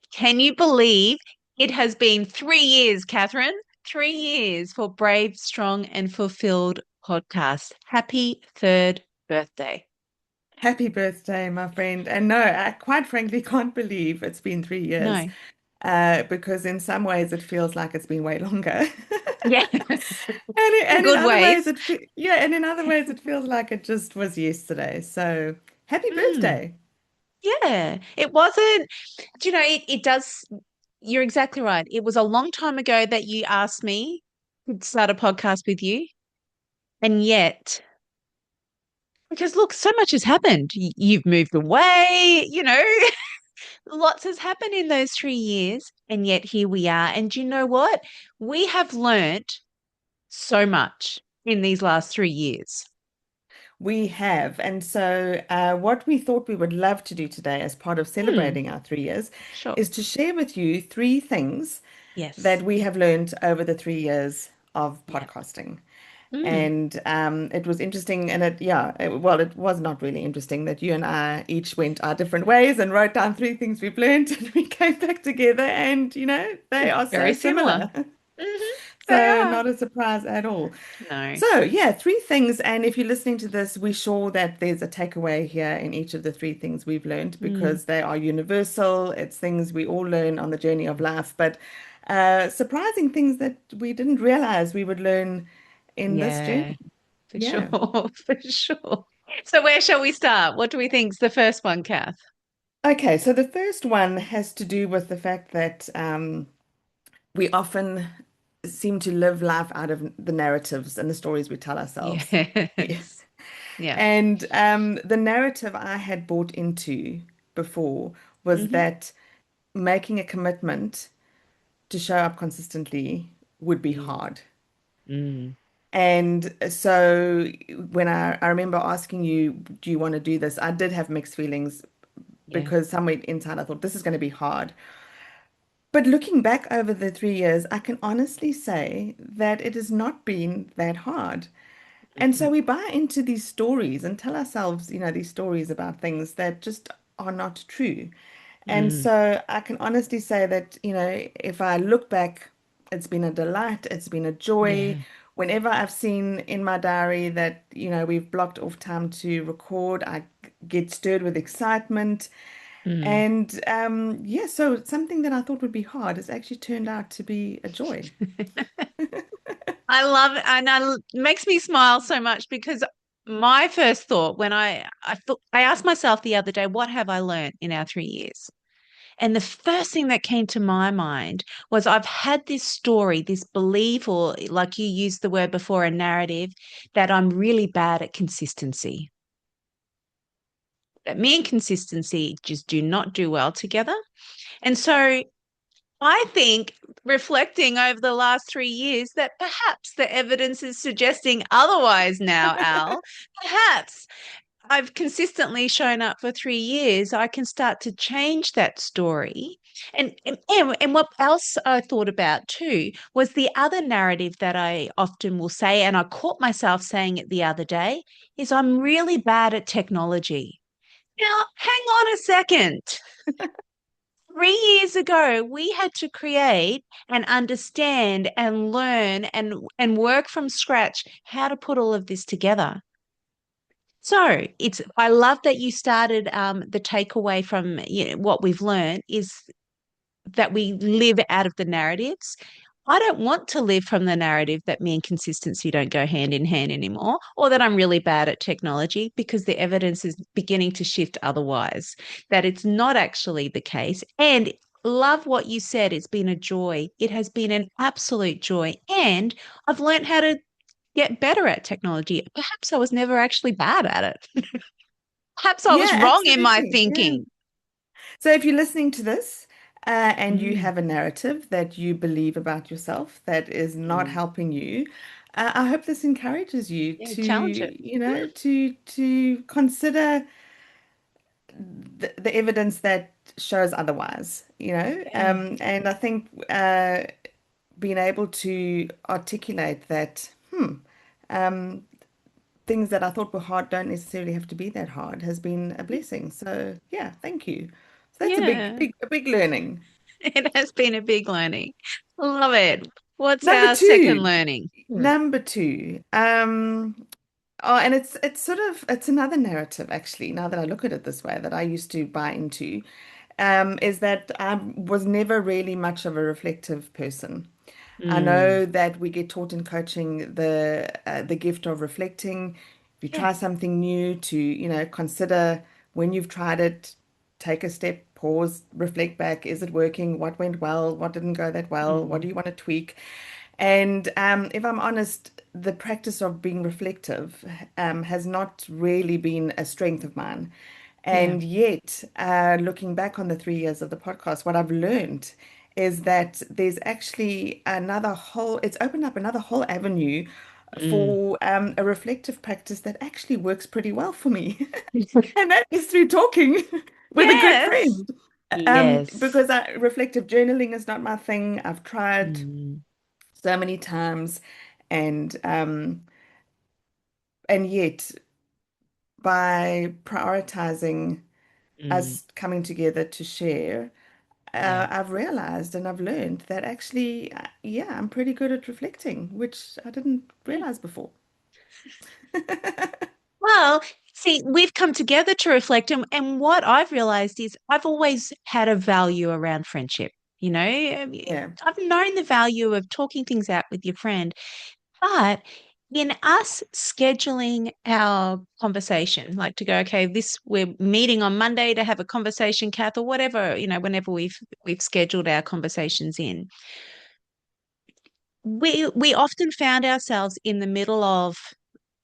Can you believe it has been 3 years, Catherine? 3 years for Brave, Strong, and Fulfilled podcast. Happy third birthday. Happy birthday, my friend. And no, I quite frankly can't believe it's been 3 years, No. because in some ways it feels like it's been way longer. Yeah. In And in good other ways ways. and in other ways it feels like it just was yesterday. So happy Mm, birthday. yeah. It wasn't, it does, you're exactly right. It was a long time ago that you asked me to start a podcast with you. And yet, because look, so much has happened. You've moved away, lots has happened in those 3 years, and yet here we are. And you know what? We have learnt so much in these last 3 years. We have. And so, what we thought we would love to do today as part of Hmm, celebrating our 3 years sure. is to share with you three things Yes. that we have learned over the 3 years of Yeah. podcasting. Mm, And it was interesting, and well, it was not really interesting that you and I each went our different ways and wrote down three things we've learned, and we came back together, and they are very so similar. similar. They So are. not a surprise at all. No. So yeah, three things, and if you're listening to this, we're sure that there's a takeaway here in each of the three things we've learned Mm, because they are universal. It's things we all learn on the journey of life, but surprising things that we didn't realize we would learn in this yeah, journey. for sure. Yeah. For sure. So where shall we start? What do we think's the first one, Kath? Okay, so the first one has to do with the fact that we often seem to live life out of the narratives and the stories we tell ourselves. Yeah. Yes. Yeah. And the narrative I had bought into before was Hmm. that making a commitment to show up consistently would be Mm, hard. mm, And so when I remember asking you, do you want to do this? I did have mixed feelings yeah. because somewhere inside I thought this is going to be hard. But looking back over the 3 years, I can honestly say that it has not been that hard. And so Mm, we buy into these stories and tell ourselves, these stories about things that just are not true. And mm, so I can honestly say that, if I look back, it's been a delight, it's been a joy. yeah. Whenever I've seen in my diary that, we've blocked off time to record, I get stirred with excitement. Mm. And yeah, so something that I thought would be hard has actually turned out to be a joy. I love it, and it makes me smile so much because my first thought when I asked myself the other day, what have I learned in our 3 years? And the first thing that came to my mind was I've had this story, this belief, or like you used the word before, a narrative, that I'm really bad at consistency. That me and consistency just do not do well together. And so I think reflecting over the last 3 years that perhaps the evidence is suggesting otherwise now, Al. Perhaps I've consistently shown up for 3 years. I can start to change that story. And what else I thought about too was the other narrative that I often will say, and I caught myself saying it the other day, is I'm really bad at technology. Now, hang on a second. 3 years ago, we had to create and understand and learn and work from scratch how to put all of this together. So I love that you started the takeaway from what we've learned is that we live out of the narratives. I don't want to live from the narrative that me and consistency don't go hand in hand anymore, or that I'm really bad at technology because the evidence is beginning to shift otherwise, that it's not actually the case. And love what you said. It's been a joy. It has been an absolute joy. And I've learned how to get better at technology. Perhaps I was never actually bad at it. Perhaps I was Yeah, wrong in my absolutely. Yeah. thinking. So if you're listening to this and you Mm, have a narrative that you believe about yourself that is not mm. helping you, I hope this encourages you Yeah, to, challenge it. to consider the evidence that shows otherwise, Yeah. And I think being able to articulate that, um, things that I thought were hard don't necessarily have to be that hard has been a blessing. So yeah, thank you. So that's a big, Yeah. big, a big learning. It has been a big learning. Love it. What's Number our second two, learning? number two. Oh, and it's sort of it's another narrative actually, now that I look at it this way, that I used to buy into, is that I was never really much of a reflective person. I Mm, know that we get taught in coaching the gift of reflecting. If you yeah. try something new, to, consider when you've tried it, take a step, pause, reflect back. Is it working? What went well? What didn't go that well? What Mm, do you want to tweak? And if I'm honest, the practice of being reflective has not really been a strength of mine. yeah. And yet, looking back on the 3 years of the podcast, what I've learned is that there's actually it's opened up another whole avenue Mm. for a reflective practice that actually works pretty well for me. And that is through talking with a good Yes. friend. Yes. Because reflective journaling is not my thing. I've tried Mm, so many times, and yet by prioritizing mm, us coming together to share, yeah. I've realized and I've learned that actually, yeah, I'm pretty good at reflecting, which I didn't Yeah. realize before. Well, see, we've come together to reflect, and what I've realized is I've always had a value around friendship. You know, Yeah, I've known the value of talking things out with your friend, but in us scheduling our conversation, like to go, okay, this we're meeting on Monday to have a conversation, Kath, or whatever, whenever we've scheduled our conversations in, we often found ourselves in the middle of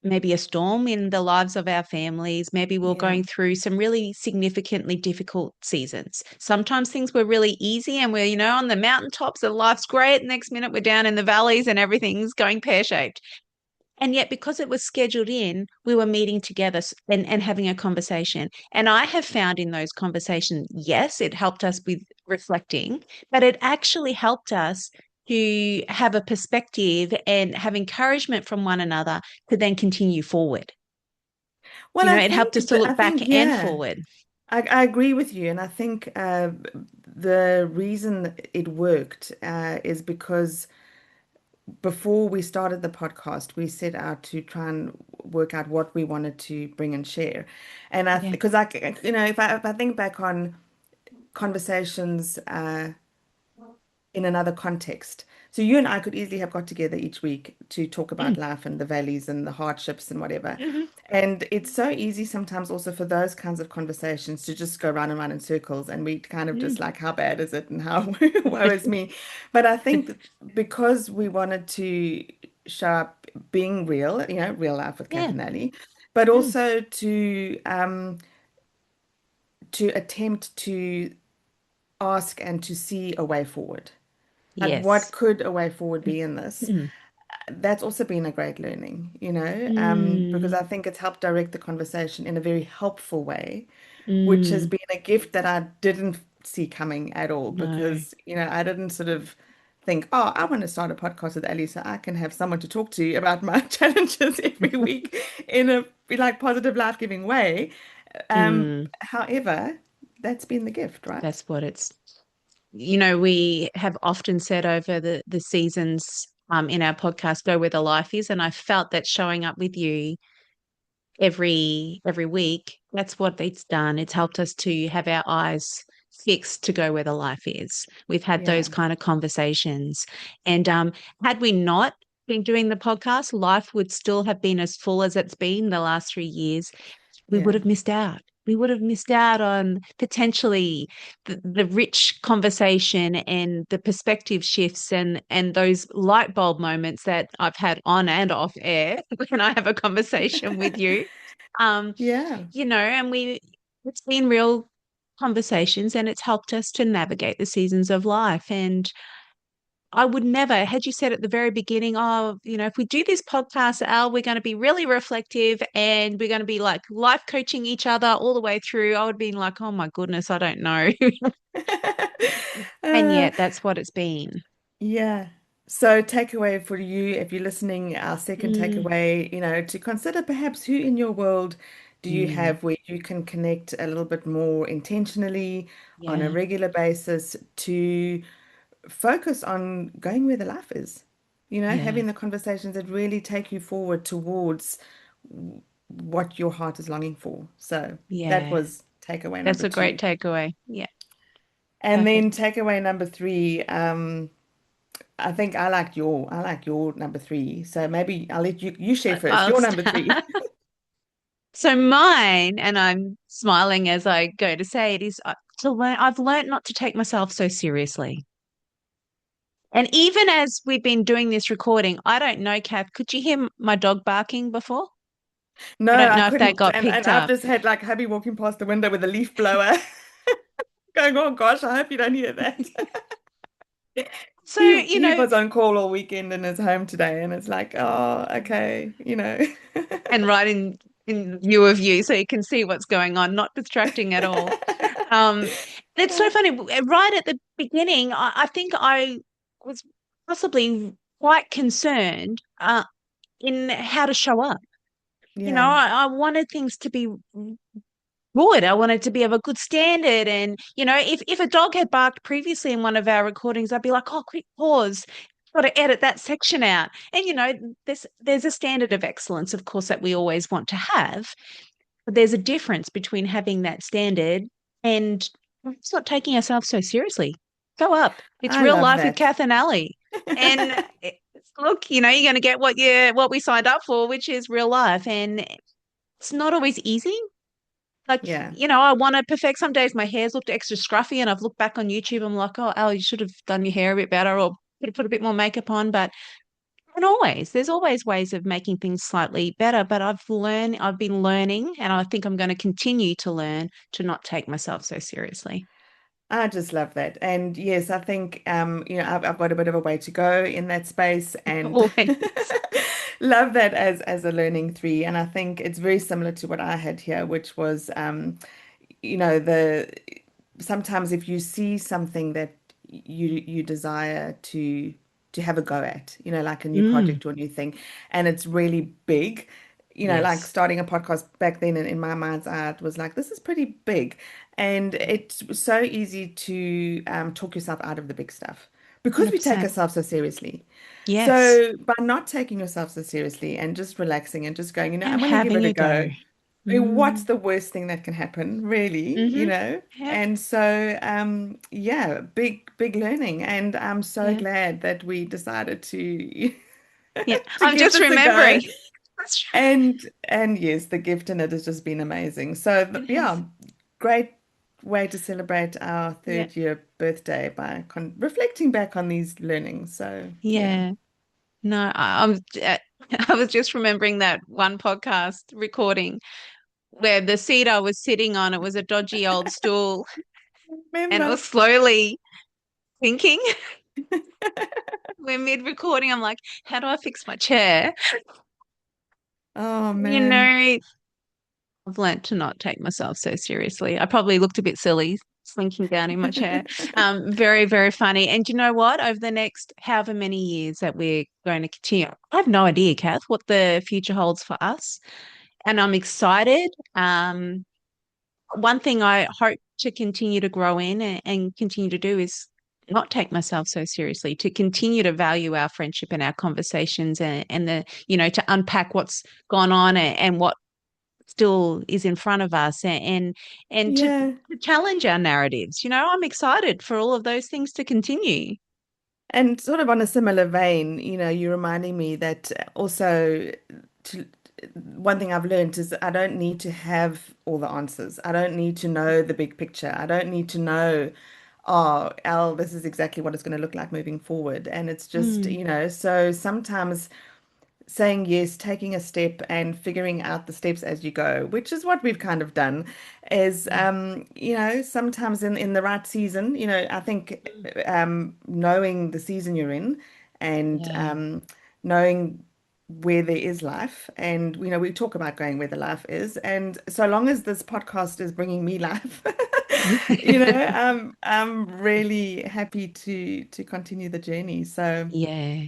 maybe a storm in the lives of our families. Maybe we're yeah. going through some really significantly difficult seasons. Sometimes things were really easy and we're, on the mountaintops and life's great. Next minute we're down in the valleys and everything's going pear-shaped. And yet, because it was scheduled in, we were meeting together and having a conversation. And I have found in those conversations, yes, it helped us with reflecting, but it actually helped us to have a perspective and have encouragement from one another to then continue forward. Well, It helped us to I look back think, and yeah, forward. I agree with you, and I think the reason it worked is because before we started the podcast, we set out to try and work out what we wanted to bring and share. And Yeah. because if I think back on conversations in another context. So you and I could easily have got together each week to talk about Mm. life and the valleys and the hardships and whatever. Hmm. And it's so easy sometimes also for those kinds of conversations to just go round and round in circles, and we kind of Mm. just like, how bad is it and how woe is me. But I think that because we wanted to show up being real, real life with Kath Yeah. and Ali, but Mm. also to attempt to ask and to see a way forward. Like, what Yes. could a way forward be in this? Mm. That's also been a great learning, because Mm. I think it's helped direct the conversation in a very helpful way, which has Mm. been a gift that I didn't see coming at all No. because, I didn't sort of think, oh, I want to start a podcast with Ali so I can have someone to talk to about my challenges every week in a like positive, life-giving way. Mm. However, that's been the gift, right? That's what it's we have often said over the seasons in our podcast, Go Where the Life Is, and I felt that showing up with you every week, that's what it's done. It's helped us to have our eyes fixed to go where the life is. We've had those Yeah, kind of conversations. And had we not been doing the podcast, life would still have been as full as it's been the last 3 years. We would yeah. have missed out. We would have missed out on potentially the rich conversation and the perspective shifts and those light bulb moments that I've had on and off air when I have a conversation with you. Um, Yeah. and it's been real conversations and it's helped us to navigate the seasons of life. And I would never, had you said at the very beginning, oh, if we do this podcast, Al, we're going to be really reflective and we're going to be like life coaching each other all the way through, I would be like, oh my goodness, I don't know. And Uh, yet that's what it's been. yeah. So, takeaway for you, if you're listening, our second Mm, takeaway, to consider perhaps who in your world do you Mm, have where you can connect a little bit more intentionally on a yeah. regular basis to focus on going where the life is? Yeah. Having the conversations that really take you forward towards what your heart is longing for. So that Yeah. was takeaway That's number a great two. takeaway. Yeah. And then Perfect. takeaway number three, I think I like your number three. So maybe I'll let you share first. I'll Your number start. three. So mine, and I'm smiling as I go to say it, is to learn. I've learned not to take myself so seriously. And even as we've been doing this recording, I don't know, Kath, could you hear my dog barking before? I No, don't I know if that couldn't. got And picked I've up. just had like hubby walking past the window with a leaf blower going, oh gosh, I hope you don't hear that. So, He was on call all weekend and is home today, and it's like, oh, okay. and right in view of you, so you can see what's going on, not distracting at all. Um, it's so funny. Right at the beginning, I think I was possibly quite concerned in how to show up. Yeah, I wanted things to be good. I wanted to be of a good standard. And, if a dog had barked previously in one of our recordings, I'd be like, oh, quick pause. Got to edit that section out. And, there's a standard of excellence, of course, that we always want to have. But there's a difference between having that standard and it's not taking ourselves so seriously. Go up. It's I real love life with that. Kath and Ali. And look, you're going to get what we signed up for, which is real life. And it's not always easy. Like, Yeah, I want to perfect. Some days my hair's looked extra scruffy, and I've looked back on YouTube. I'm like, oh, Al, you should have done your hair a bit better, or could have put a bit more makeup on. But there's always ways of making things slightly better. But I've been learning, and I think I'm going to continue to learn to not take myself so seriously. I just love that. And yes, I think I've got a bit of a way to go in that space and Always. love that as a learning three. And I think it's very similar to what I had here, which was the sometimes if you see something that you desire to have a go at, like a new Mm, project or a new thing, and it's really big, like yes. starting a podcast back then in my mind's eye, it was like, this is pretty big. And it's so easy to talk yourself out of the big stuff because we take 100%. ourselves so seriously. Yes. So by not taking yourself so seriously and just relaxing and just going, I'm And going to give having it a a go. go. I mean, what's Mm, the worst thing that can happen, really, mm-hmm. Yep. And so, yeah, big learning. And I'm so Yeah. glad that we decided to Yeah. to I'm give just this a go. remembering. That's true. And yes, the gift in it has just been amazing. So, It has. yeah, great way to celebrate our Yeah. third year birthday by con reflecting back on these learnings. So, yeah. Yeah. No, I was just remembering that one podcast recording where the seat I was sitting on, it was a dodgy old stool and it Remember? was slowly sinking. We're mid-recording. I'm like, how do I fix my chair? Oh You man. know, I've learnt to not take myself so seriously. I probably looked a bit silly slinking down in my chair. Very, very funny. And you know what? Over the next however many years that we're going to continue, I have no idea, Kath, what the future holds for us. And I'm excited. One thing I hope to continue to grow in and continue to do is not take myself so seriously, to continue to value our friendship and our conversations and to unpack what's gone on and what still is in front of us and Yeah. to challenge our narratives. I'm excited for all of those things to continue. And sort of on a similar vein, you're reminding me that also to, one thing I've learned is I don't need to have all the answers. I don't need to know the big picture. I don't need to know, oh, Al, this is exactly what it's going to look like moving forward. And it's just, Mm, so sometimes saying yes, taking a step and figuring out the steps as you go, which is what we've kind of done, is yeah. sometimes in the right season, I think Mm, knowing the season you're in and yeah. knowing where there is life and we talk about going where the life is and so long as this podcast is bringing me life I'm really happy to continue the journey so Yeah.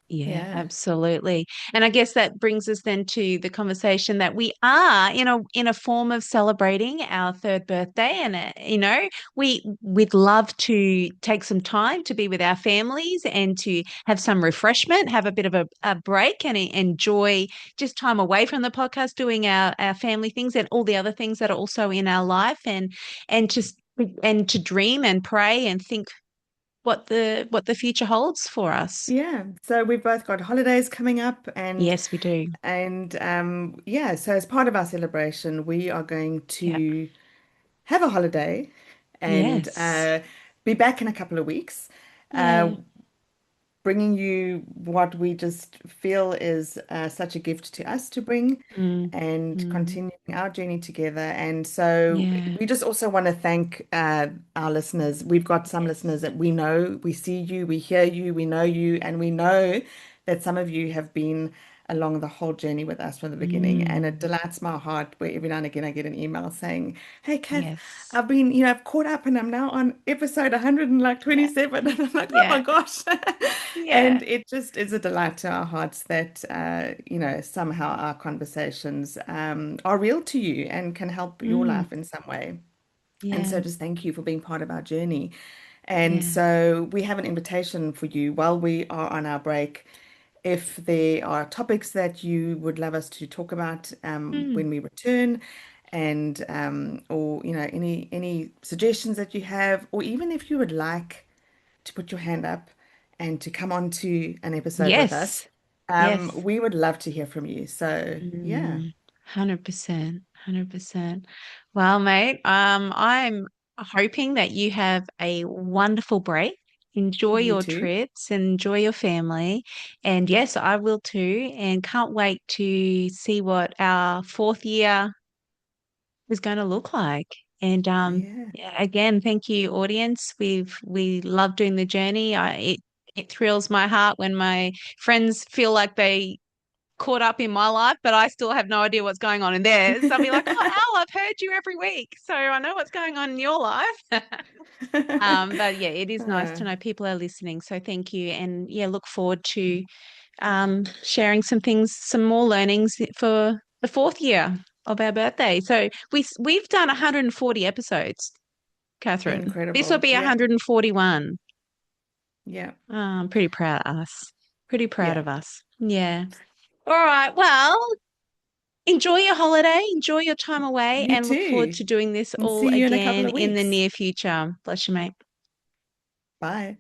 Yeah, Yeah. absolutely. And I guess that brings us then to the conversation that we are in a form of celebrating our third birthday. And we'd love to take some time to be with our families and to have some refreshment, have a bit of a break and enjoy just time away from the podcast, doing our family things and all the other things that are also in our life, and just and to dream and pray and think what the future holds for us. Yeah. So we've both got holidays coming up Yes, we do. yeah, so as part of our celebration, we are going Yeah. to have a holiday and Yes. be back in a couple of weeks. Uh, Yeah. Bringing you what we just feel is such a gift to us to bring Mm. and Mm. continuing our journey together. And so Yeah. we just also want to thank our listeners. We've got some listeners Yes. that we know, we see you, we hear you, we know you, and we know that some of you have been along the whole journey with us from the beginning. And it Mm. delights my heart where every now and again I get an email saying, "Hey, Kath, Yes. I've been, I've caught up and I'm now on episode Yeah. 127." And I'm like, oh my Yeah. gosh. Yeah. And it just is a delight to our hearts that, somehow our conversations are real to you and can help your Mm. life in some way. And so Yeah. just thank you for being part of our journey. And Yeah. so we have an invitation for you while we are on our break. If there are topics that you would love us to talk about Mm. when we return, and or any suggestions that you have, or even if you would like to put your hand up and to come on to an episode with us, Yes. Yes. we would love to hear from you. So yeah, 100%. 100%. Well, mate, I'm hoping that you have a wonderful break. Enjoy you your too. trips, enjoy your family. And yes, I will too. And can't wait to see what our fourth year is going to look like. And Yeah. yeah, again, thank you, audience. We love doing the journey. It thrills my heart when my friends feel like they caught up in my life, but I still have no idea what's going on in theirs. I'll be like, oh, Al, I've heard you every week, so I know what's going on in your life. But yeah, it is nice Uh, to know people are listening. So thank you, and yeah, look forward to sharing some things, some more learnings for the fourth year of our birthday. So we've done 140 episodes, Catherine. This will Incredible. be Yeah. 141. Yeah. I'm pretty proud of us. Pretty proud Yeah. of us. Yeah. All right. Well, enjoy your holiday, enjoy your time away, You and look forward too. to doing this And all see you in a couple again of in the weeks. near future. Bless you, mate. Bye.